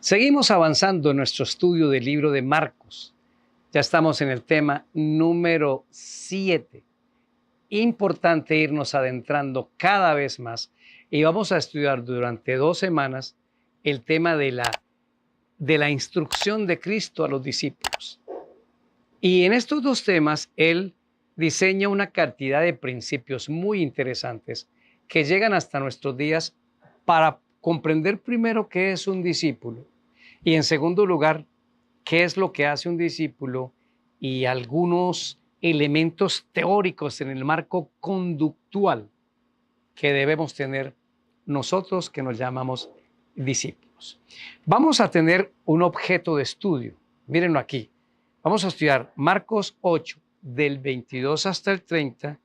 Seguimos avanzando en nuestro estudio del libro de Marcos. Ya estamos en el tema número 7. Importante irnos adentrando cada vez más y vamos a estudiar durante 2 semanas el tema de la instrucción de Cristo a los discípulos. Y en estos 2 temas, Él diseña una cantidad de principios muy interesantes que llegan hasta nuestros días para comprender primero qué es un discípulo y en segundo lugar, qué es lo que hace un discípulo y algunos elementos teóricos en el marco conductual que debemos tener nosotros que nos llamamos discípulos. Vamos a tener un objeto de estudio. Mírenlo aquí. Vamos a estudiar Marcos 8, del 22 hasta el 30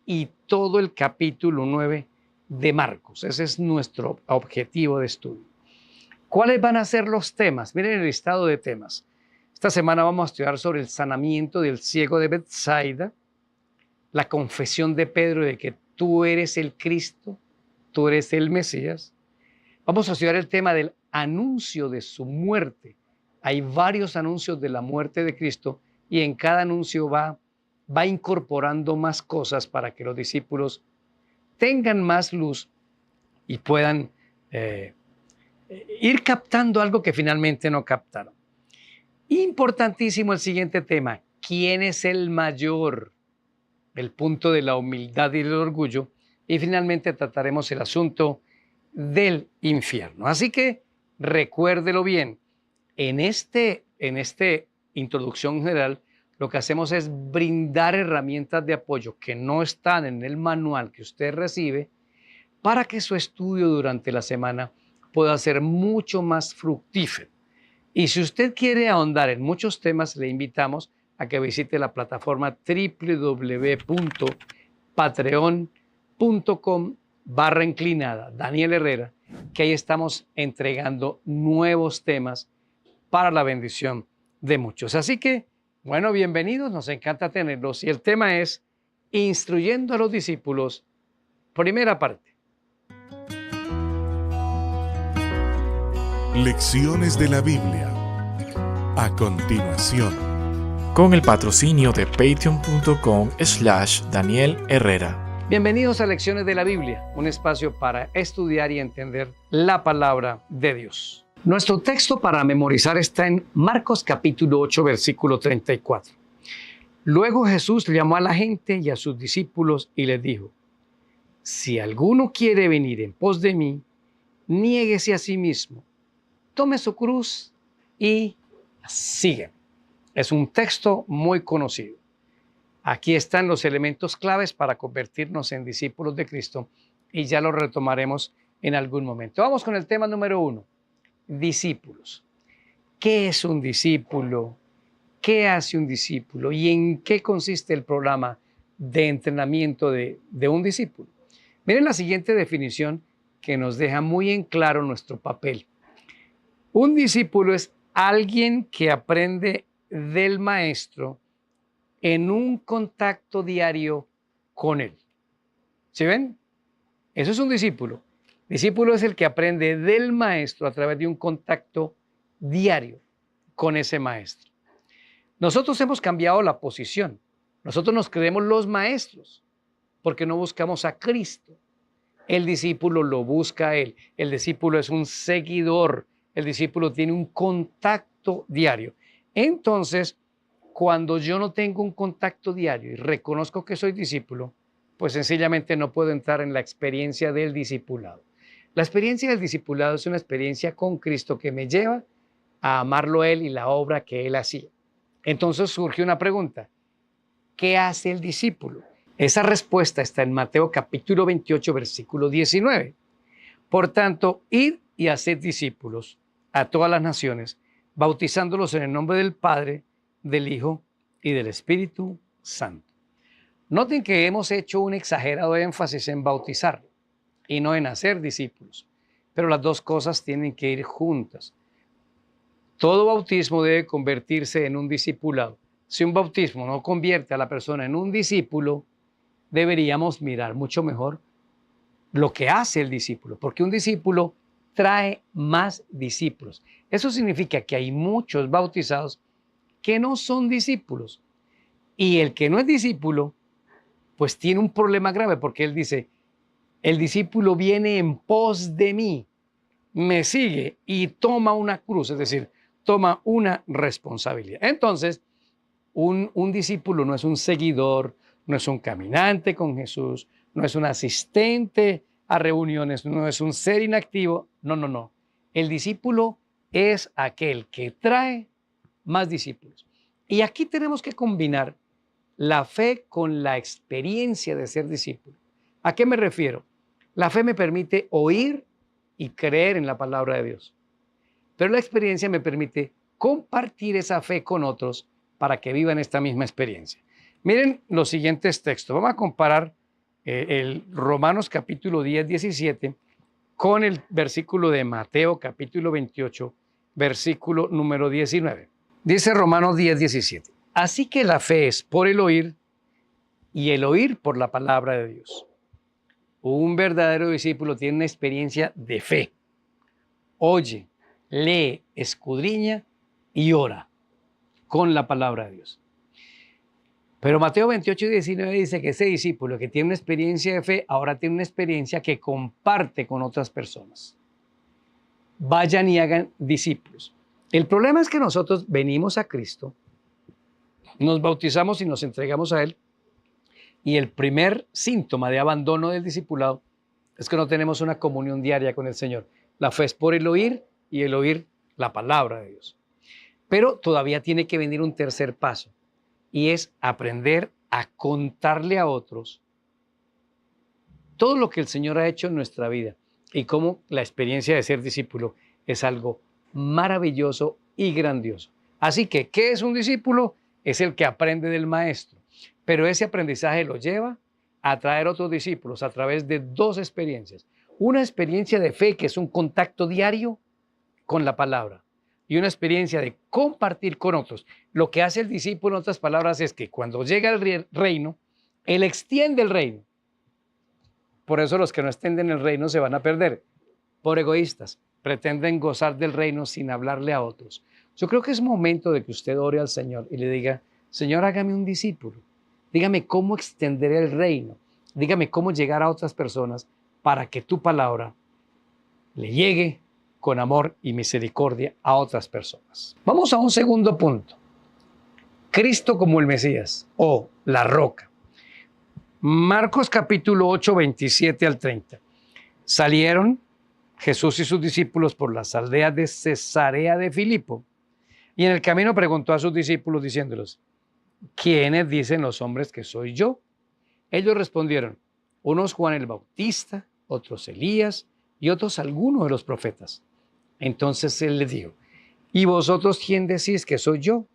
y todo el capítulo 9 de Marcos. Ese es nuestro objetivo de estudio. ¿Cuáles van a ser los temas? Miren el listado de temas. Esta semana vamos a estudiar sobre el sanamiento del ciego de Betsaida, la confesión de Pedro de que tú eres el Cristo, tú eres el Mesías. Vamos a estudiar el tema del anuncio de su muerte. Hay varios anuncios de la muerte de Cristo y en cada anuncio va incorporando más cosas para que los discípulos tengan más luz y puedan ir captando algo que finalmente no captaron. Importantísimo el siguiente tema. ¿Quién es el mayor? El punto de la humildad y del orgullo. Y finalmente trataremos el asunto del infierno. Así que recuérdelo bien. En esta introducción general, lo que hacemos es brindar herramientas de apoyo que no están en el manual que usted recibe para que su estudio durante la semana pueda ser mucho más fructífero. Y si usted quiere ahondar en muchos temas, le invitamos a que visite la plataforma www.patreon.com/inclinada Daniel Herrera, que ahí estamos entregando nuevos temas para la bendición de muchos. Así que, bueno, bienvenidos, nos encanta tenerlos. Y el tema es Instruyendo a los discípulos, primera parte. Lecciones de la Biblia. A continuación. Con el patrocinio de patreon.com/Daniel Herrera. Bienvenidos a Lecciones de la Biblia, un espacio para estudiar y entender la palabra de Dios. Nuestro texto para memorizar está en Marcos capítulo 8, versículo 34. Luego Jesús llamó a la gente y a sus discípulos y les dijo: si alguno quiere venir en pos de mí, niéguese a sí mismo, tome su cruz y sígueme. Es un texto muy conocido. Aquí están los elementos claves para convertirnos en discípulos de Cristo y ya lo retomaremos en algún momento. Vamos con el tema número 1, discípulos. ¿Qué es un discípulo? ¿Qué hace un discípulo? ¿Y en qué consiste el programa de entrenamiento de un discípulo? Miren la siguiente definición que nos deja muy en claro nuestro papel. Un discípulo es alguien que aprende del maestro en un contacto diario con él. ¿Sí ven? Eso es un discípulo. Discípulo es el que aprende del maestro a través de un contacto diario con ese maestro. Nosotros hemos cambiado la posición. Nosotros nos creemos los maestros porque no buscamos a Cristo. El discípulo lo busca a Él. El discípulo es un seguidor. El discípulo tiene un contacto diario. Entonces, cuando yo no tengo un contacto diario y reconozco que soy discípulo, pues sencillamente no puedo entrar en la experiencia del discipulado. La experiencia del discipulado es una experiencia con Cristo que me lleva a amarlo a Él y la obra que Él hacía. Entonces surge una pregunta: ¿qué hace el discípulo? Esa respuesta está en Mateo capítulo 28, versículo 19. Por tanto, id y haced discípulos a todas las naciones, bautizándolos en el nombre del Padre, del Hijo y del Espíritu Santo. Noten que hemos hecho un exagerado énfasis en bautizar y no en hacer discípulos, pero las dos cosas tienen que ir juntas. Todo bautismo debe convertirse en un discipulado. Si un bautismo no convierte a la persona en un discípulo, deberíamos mirar mucho mejor lo que hace el discípulo, porque un discípulo trae más discípulos. Eso significa que hay muchos bautizados que no son discípulos. Y el que no es discípulo, pues tiene un problema grave, porque él dice, el discípulo viene en pos de mí, me sigue y toma una cruz, es decir, toma una responsabilidad. Entonces, un discípulo no es un seguidor, no es un caminante con Jesús, no es un asistente a reuniones, no es un ser inactivo. No, no, no. El discípulo es aquel que trae más discípulos. Y aquí tenemos que combinar la fe con la experiencia de ser discípulo. ¿A qué me refiero? La fe me permite oír y creer en la palabra de Dios. Pero la experiencia me permite compartir esa fe con otros para que vivan esta misma experiencia. Miren los siguientes textos. Vamos a comparar el Romanos capítulo 10, 17 con el versículo de Mateo capítulo 28, versículo número 19. Dice Romanos 10, 17. Así que la fe es por el oír y el oír por la palabra de Dios. Un verdadero discípulo tiene una experiencia de fe. Oye, lee, escudriña y ora con la palabra de Dios. Pero Mateo 28 y 19 dice que ese discípulo que tiene una experiencia de fe, ahora tiene una experiencia que comparte con otras personas. Vayan y hagan discípulos. El problema es que nosotros venimos a Cristo, nos bautizamos y nos entregamos a Él, y el primer síntoma de abandono del discipulado es que no tenemos una comunión diaria con el Señor. La fe es por el oír y el oír la palabra de Dios. Pero todavía tiene que venir un tercer paso, y es aprender a contarle a otros todo lo que el Señor ha hecho en nuestra vida y cómo la experiencia de ser discípulo es algo maravilloso y grandioso. Así que, ¿qué es un discípulo? Es el que aprende del maestro, pero ese aprendizaje lo lleva a traer otros discípulos a través de dos experiencias. Una experiencia de fe, que es un contacto diario con la palabra, y una experiencia de compartir con otros. Lo que hace el discípulo, en otras palabras, es que cuando llega el reino, él extiende el reino. Por eso los que no extienden el reino se van a perder, por egoístas. Pretenden gozar del reino sin hablarle a otros. Yo creo que es momento de que usted ore al Señor y le diga, Señor, hágame un discípulo. Dígame cómo extender el reino. Dígame cómo llegar a otras personas para que tu palabra le llegue con amor y misericordia a otras personas. Vamos a un segundo punto. Cristo como el Mesías o la roca. Marcos capítulo 8, 27 al 30. Salieron Jesús y sus discípulos por las aldeas de Cesarea de Filipo, y en el camino preguntó a sus discípulos diciéndoles, ¿quiénes dicen los hombres que soy yo? Ellos respondieron, unos Juan el Bautista, otros Elías y otros algunos de los profetas. Entonces él les dijo, ¿y vosotros quién decís que soy yo?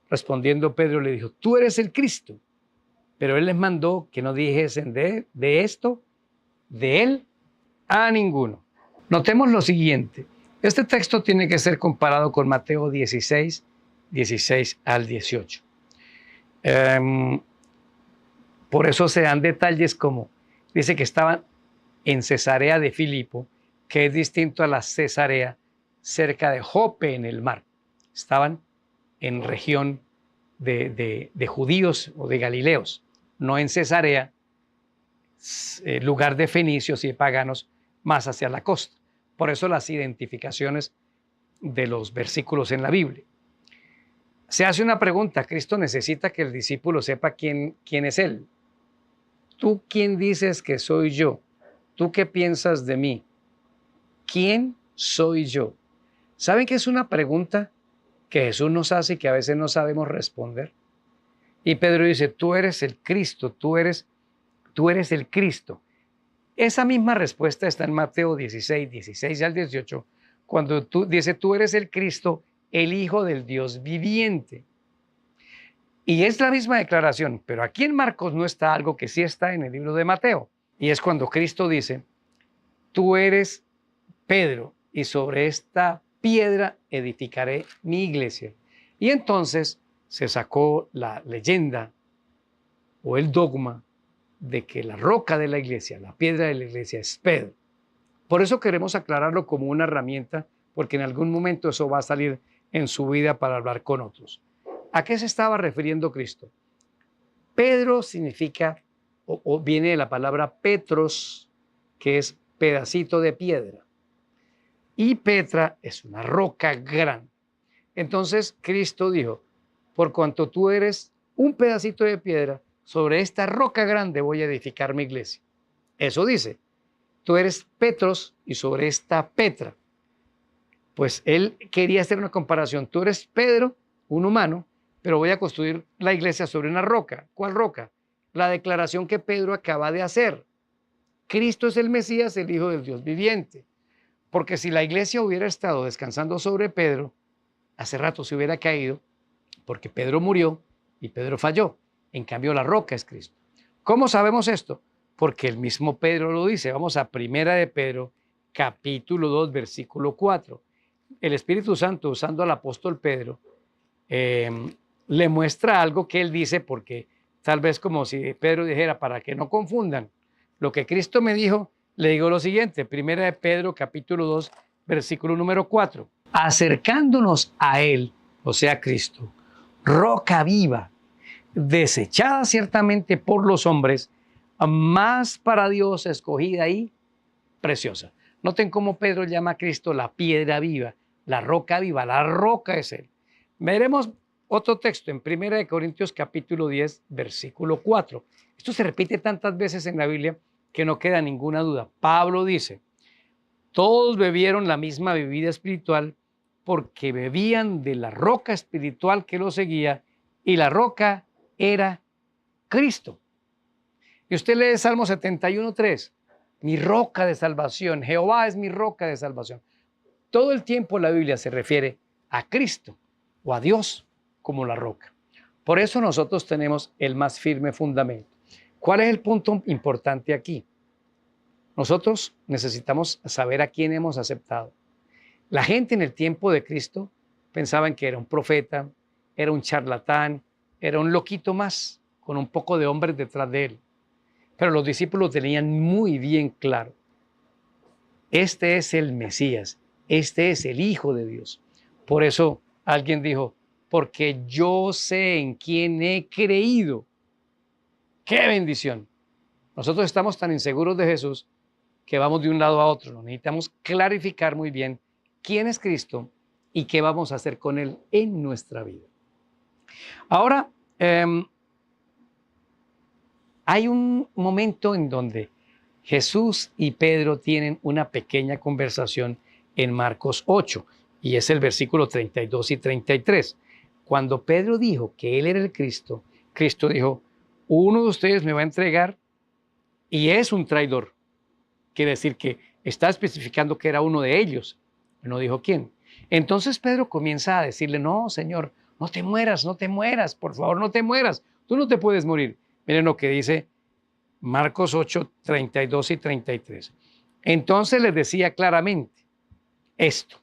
Respondiendo Pedro le dijo, tú eres el Cristo. Pero él les mandó que no dijesen de esto, de él, a ninguno. Notemos lo siguiente. Este texto tiene que ser comparado con Mateo 16, 16 al 18. Por eso se dan detalles como, dice que estaban en Cesarea de Filipo, que es distinto a la Cesarea cerca de Jope en el mar. Estaban en región de judíos o de galileos, no en Cesarea, lugar de fenicios y de paganos más hacia la costa. Por eso las identificaciones de los versículos en la Biblia. Se hace una pregunta, Cristo necesita que el discípulo sepa quién es Él. ¿Tú quién dices que soy yo? ¿Tú qué piensas de mí? ¿Quién soy yo? ¿Saben que es una pregunta que Jesús nos hace y que a veces no sabemos responder? Y Pedro dice, tú eres el Cristo, tú eres el Cristo. Esa misma respuesta está en Mateo 16, 16 al 18, cuando dice, tú eres el Cristo, el Hijo del Dios viviente. Y es la misma declaración, pero aquí en Marcos no está algo que sí está en el libro de Mateo. Y es cuando Cristo dice, tú eres Pedro, y sobre esta piedra edificaré mi iglesia. Y entonces se sacó la leyenda o el dogma de que la roca de la iglesia, la piedra de la iglesia es Pedro. Por eso queremos aclararlo como una herramienta, porque en algún momento eso va a salir en su vida para hablar con otros. ¿A qué se estaba refiriendo Cristo? Pedro significa, o viene de la palabra Petros, que es pedacito de piedra. Y Petra es una roca grande. Entonces Cristo dijo, por cuanto tú eres un pedacito de piedra, sobre esta roca grande voy a edificar mi iglesia. Eso dice, tú eres Petros y sobre esta Petra. Pues él quería hacer una comparación. Tú eres Pedro, un humano, pero voy a construir la iglesia sobre una roca. ¿Cuál roca? La declaración que Pedro acaba de hacer. Cristo es el Mesías, el Hijo del Dios viviente. Porque si la iglesia hubiera estado descansando sobre Pedro, hace rato se hubiera caído, porque Pedro murió y Pedro falló. En cambio, la roca es Cristo. ¿Cómo sabemos esto? Porque el mismo Pedro lo dice. Vamos a 1 de Pedro, capítulo 2, versículo 4. El Espíritu Santo, usando al apóstol Pedro, le muestra algo que él dice, porque tal vez como si Pedro dijera, para que no confundan lo que Cristo me dijo, le digo lo siguiente, 1 de Pedro, capítulo 2, versículo número 4. Acercándonos a él, o sea, Cristo, roca viva, desechada ciertamente por los hombres, más para Dios escogida y preciosa. Noten cómo Pedro llama a Cristo la piedra viva, la roca viva, la roca es él. Veremos otro texto en 1 de Corintios capítulo 10, versículo 4. Esto se repite tantas veces en la Biblia que no queda ninguna duda. Pablo dice, todos bebieron la misma bebida espiritual porque bebían de la roca espiritual que los seguía y la roca era Cristo. Y usted lee Salmo 71:3, mi roca de salvación, Jehová es mi roca de salvación. Todo el tiempo la Biblia se refiere a Cristo o a Dios como la roca. Por eso nosotros tenemos el más firme fundamento. ¿Cuál es el punto importante aquí? Nosotros necesitamos saber a quién hemos aceptado. La gente en el tiempo de Cristo pensaban que era un profeta, era un charlatán, era un loquito más, con un poco de hombres detrás de él. Pero los discípulos tenían muy bien claro, este es el Mesías, este es el Hijo de Dios. Por eso alguien dijo, porque yo sé en quién he creído. ¡Qué bendición! Nosotros estamos tan inseguros de Jesús que vamos de un lado a otro. Nos necesitamos clarificar muy bien quién es Cristo y qué vamos a hacer con Él en nuestra vida. Ahora, hay un momento en donde Jesús y Pedro tienen una pequeña conversación en Marcos 8, y es el versículo 32 y 33. Cuando Pedro dijo que él era el Cristo, Cristo dijo, uno de ustedes me va a entregar y es un traidor. Quiere decir que está especificando que era uno de ellos, no dijo quién. Entonces Pedro comienza a decirle, no, Señor, no te mueras, por favor, no te mueras, tú no te puedes morir. Miren lo que dice Marcos 8, 32 y 33. Entonces les decía claramente esto.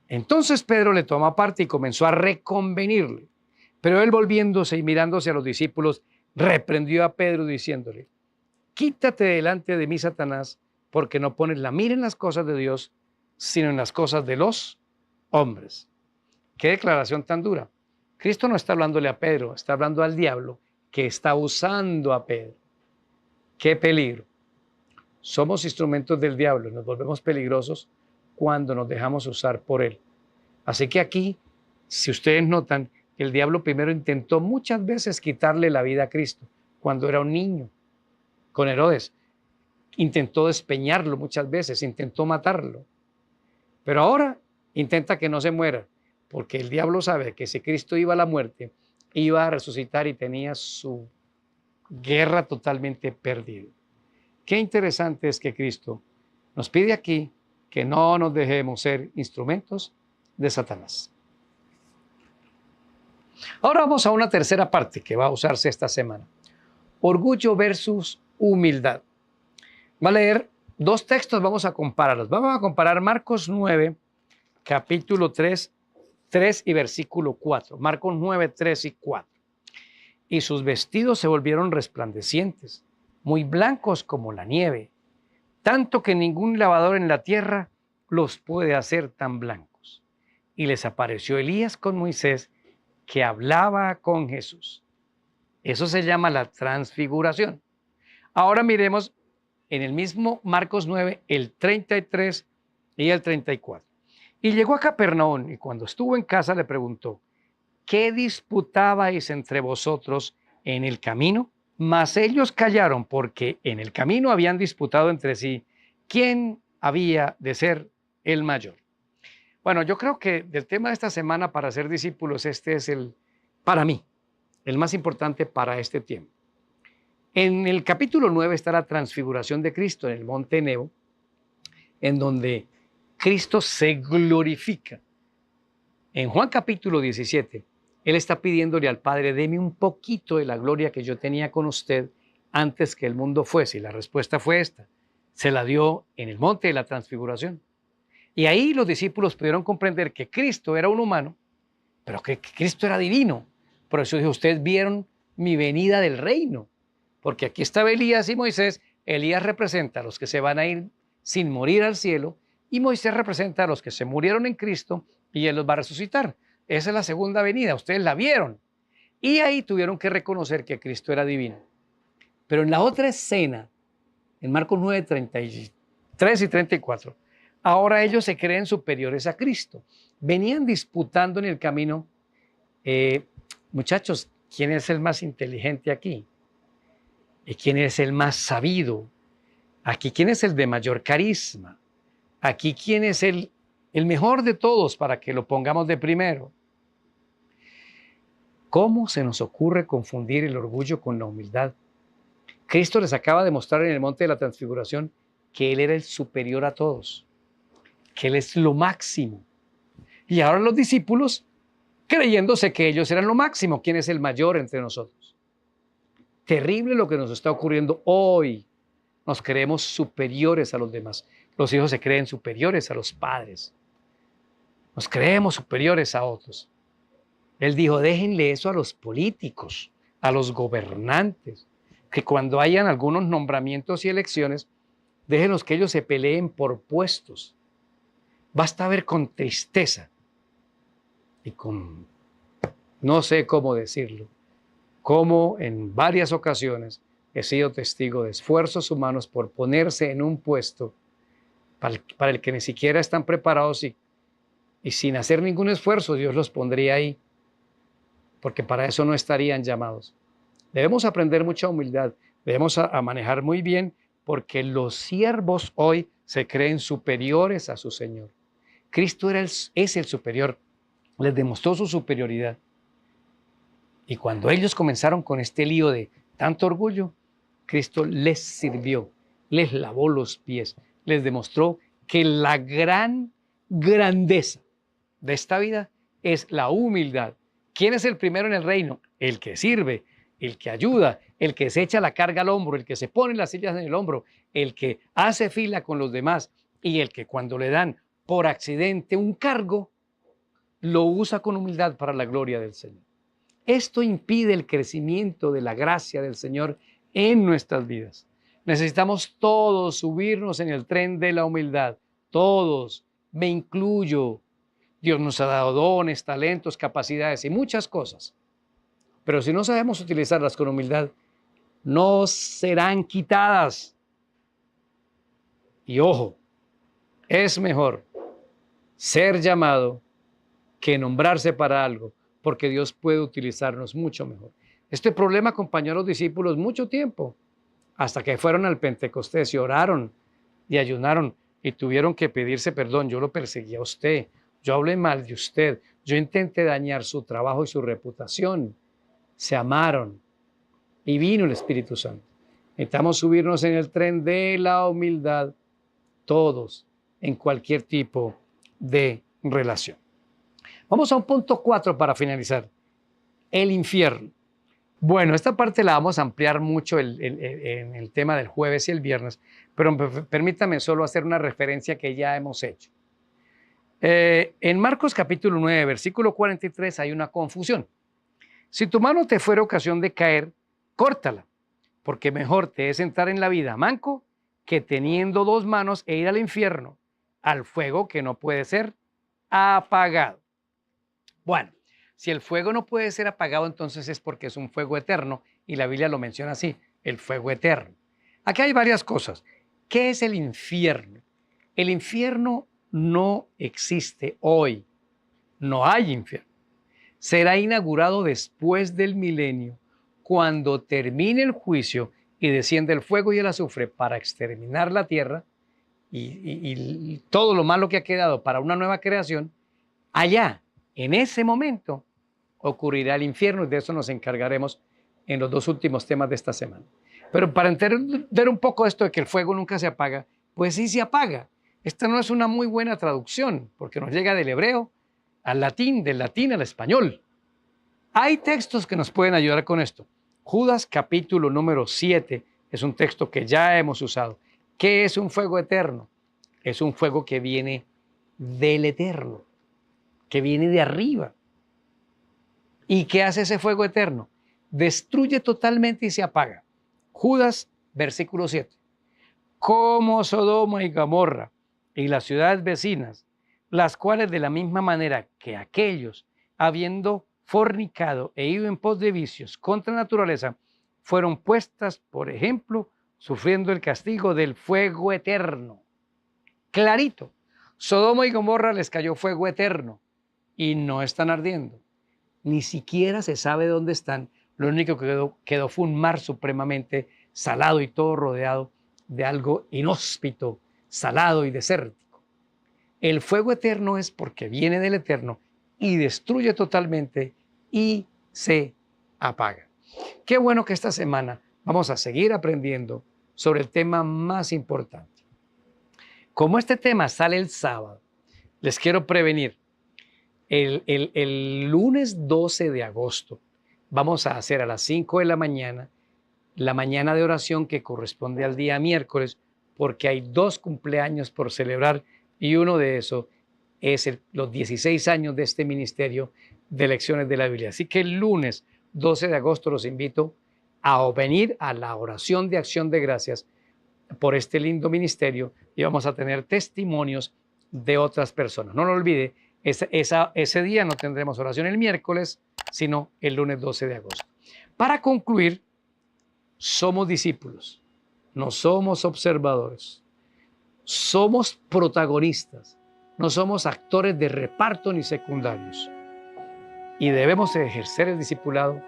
Entonces Pedro le tomó aparte y comenzó a reconvenirle. Pero él, volviéndose y mirándose a los discípulos, reprendió a Pedro diciéndole, quítate delante de mí, Satanás, porque no pones la mira en las cosas de Dios, sino en las cosas de los hombres. Qué declaración tan dura. Cristo no está hablándole a Pedro, está hablando al diablo que está usando a Pedro. Qué peligro. Somos instrumentos del diablo y nos volvemos peligrosos cuando nos dejamos usar por él. Así que aquí, si ustedes notan, el diablo primero intentó muchas veces quitarle la vida a Cristo cuando era un niño, con Herodes. Intentó despeñarlo muchas veces, intentó matarlo. Pero ahora intenta que no se muera, porque el diablo sabe que si Cristo iba a la muerte, iba a resucitar y tenía su guerra totalmente perdida. Qué interesante es que Cristo nos pide aquí que no nos dejemos ser instrumentos de Satanás. Ahora vamos a una tercera parte que va a usarse esta semana. Orgullo versus humildad. Va a leer dos textos, vamos a compararlos. Vamos a comparar Marcos 9, capítulo 3 y versículo 4. Marcos 9, 3 y 4. Y sus vestidos se volvieron resplandecientes, muy blancos como la nieve, tanto que ningún lavador en la tierra los puede hacer tan blancos. Y les apareció Elías con Moisés, que hablaba con Jesús. Eso se llama la transfiguración. Ahora miremos en el mismo Marcos 9, el 33 y el 34. Y llegó a Capernaum, y cuando estuvo en casa le preguntó: ¿qué disputabais entre vosotros en el camino? Mas ellos callaron, porque en el camino habían disputado entre sí quién había de ser el mayor. Bueno, yo creo que del tema de esta semana para ser discípulos, este es para mí, el más importante para este tiempo. En el capítulo 9 está la transfiguración de Cristo en el monte Nebo, en donde Cristo se glorifica. En Juan capítulo 17, Él está pidiéndole al Padre: deme un poquito de la gloria que yo tenía con usted antes que el mundo fuese. Y la respuesta fue esta: se la dio en el monte de la transfiguración. Y ahí los discípulos pudieron comprender que Cristo era un humano, pero que Cristo era divino. Por eso dijo: ustedes vieron mi venida del reino. Porque aquí estaba Elías y Moisés. Elías representa a los que se van a ir sin morir al cielo, y Moisés representa a los que se murieron en Cristo y Él los va a resucitar. Esa es la segunda venida, ustedes la vieron. Y ahí tuvieron que reconocer que Cristo era divino. Pero en la otra escena, en Marcos 9, 33 y 34, ahora ellos se creen superiores a Cristo. Venían disputando en el camino, muchachos, ¿quién es el más inteligente aquí? ¿Y quién es el más sabido? Aquí, ¿quién es el de mayor carisma? Aquí, ¿quién es el mejor de todos para que lo pongamos de primero? ¿Cómo se nos ocurre confundir el orgullo con la humildad? Cristo les acaba de mostrar en el monte de la transfiguración que Él era el superior a todos, que Él es lo máximo. Y ahora los discípulos, creyéndose que ellos eran lo máximo, ¿quién es el mayor entre nosotros? Terrible lo que nos está ocurriendo hoy. Nos creemos superiores a los demás. Los hijos se creen superiores a los padres. Nos creemos superiores a otros. Él dijo: déjenle eso a los políticos, a los gobernantes, que cuando hayan algunos nombramientos y elecciones, déjenlos que ellos se peleen por puestos. Basta ver con tristeza y con, no sé cómo decirlo, cómo en varias ocasiones he sido testigo de esfuerzos humanos por ponerse en un puesto para el que ni siquiera están preparados, y sin hacer ningún esfuerzo Dios los pondría ahí, porque para eso no estarían llamados. Debemos aprender mucha humildad, debemos a manejar muy bien, porque los siervos hoy se creen superiores a su Señor. Cristo es el superior, les demostró su superioridad. Y cuando ellos comenzaron con este lío de tanto orgullo, Cristo les sirvió, les lavó los pies, les demostró que la gran grandeza de esta vida es la humildad. ¿Quién es el primero en el reino? El que sirve, el que ayuda, el que se echa la carga al hombro, el que se pone las sillas en el hombro, el que hace fila con los demás, y el que cuando le dan por accidente un cargo, lo usa con humildad para la gloria del Señor. Esto impide el crecimiento de la gracia del Señor en nuestras vidas. Necesitamos todos subirnos en el tren de la humildad. Todos, me incluyo. Dios nos ha dado dones, talentos, capacidades y muchas cosas. Pero si no sabemos utilizarlas con humildad, no serán quitadas. Y ojo, es mejor ser llamado que nombrarse para algo, porque Dios puede utilizarnos mucho mejor. Este problema acompañó a los discípulos mucho tiempo, hasta que fueron al Pentecostés y oraron y ayunaron y tuvieron que pedirse perdón. Yo lo perseguí a usted, yo hablé mal de usted, yo intenté dañar su trabajo y su reputación. Se amaron y vino el Espíritu Santo. Necesitamos subirnos en el tren de la humildad, todos, en cualquier tipo de relación. Vamos a un punto 4 para finalizar. El infierno. Bueno, esta parte la vamos a ampliar mucho en el tema del jueves y el viernes, pero permítame solo hacer una referencia que ya hemos hecho. En Marcos capítulo 9, versículo 43 hay una confusión. Si tu mano te fuera ocasión de caer, córtala, porque mejor te es entrar en la vida manco que teniendo dos manos e ir al infierno, al fuego que no puede ser apagado. Bueno, si el fuego no puede ser apagado, entonces es porque es un fuego eterno y la Biblia lo menciona así, el fuego eterno. Aquí hay varias cosas. ¿Qué es el infierno? El infierno no existe hoy. No hay infierno. Será inaugurado después del milenio, cuando termine el juicio y desciende el fuego y el azufre para exterminar la tierra y todo lo malo que ha quedado para una nueva creación. Allá, en ese momento, ocurrirá el infierno y de eso nos encargaremos en los dos últimos temas de esta semana. Pero para entender un poco esto de que el fuego nunca se apaga, pues sí se apaga. Esta no es una muy buena traducción porque nos llega del hebreo al latín, del latín al español. Hay textos que nos pueden ayudar con esto. Judas capítulo número 7 es un texto que ya hemos usado. ¿Qué es un fuego eterno? Es un fuego que viene del eterno, que viene de arriba. ¿Y qué hace ese fuego eterno? Destruye totalmente y se apaga. Judas, versículo 7. Como Sodoma y Gomorra y las ciudades vecinas, las cuales de la misma manera que aquellos, habiendo fornicado e ido en pos de vicios contra la naturaleza, fueron puestas, por ejemplo, sufriendo el castigo del fuego eterno. Clarito, Sodoma y Gomorra les cayó fuego eterno y no están ardiendo. Ni siquiera se sabe dónde están. Lo único que quedó fue un mar supremamente salado y todo rodeado de algo inhóspito, salado y desértico. El fuego eterno es porque viene del eterno y destruye totalmente y se apaga. Qué bueno que esta semana vamos a seguir aprendiendo sobre el tema más importante. Como este tema sale el sábado, les quiero prevenir. El lunes 12 de agosto vamos a hacer a las 5 de la mañana de oración que corresponde al día miércoles, porque hay 2 cumpleaños por celebrar y uno de esos es los 16 años de este ministerio de lecciones de la Biblia. Así que el lunes 12 de agosto los invito a venir a la oración de acción de gracias por este lindo ministerio y vamos a tener testimonios de otras personas. No lo olvide, ese día no tendremos oración el miércoles, sino el lunes 12 de agosto. Para concluir, somos discípulos, no somos observadores, somos protagonistas, no somos actores de reparto ni secundarios. Y debemos ejercer el discipulado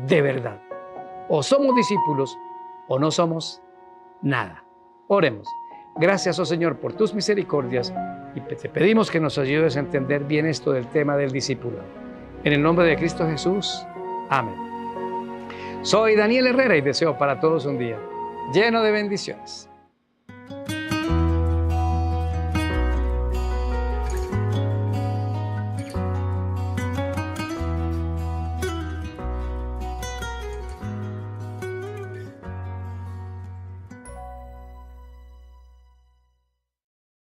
de verdad. O somos discípulos o no somos nada. Oremos. Gracias, oh Señor, por tus misericordias y te pedimos que nos ayudes a entender bien esto del tema del discipulado. En el nombre de Cristo Jesús. Amén. Soy Daniel Herrera y deseo para todos un día lleno de bendiciones.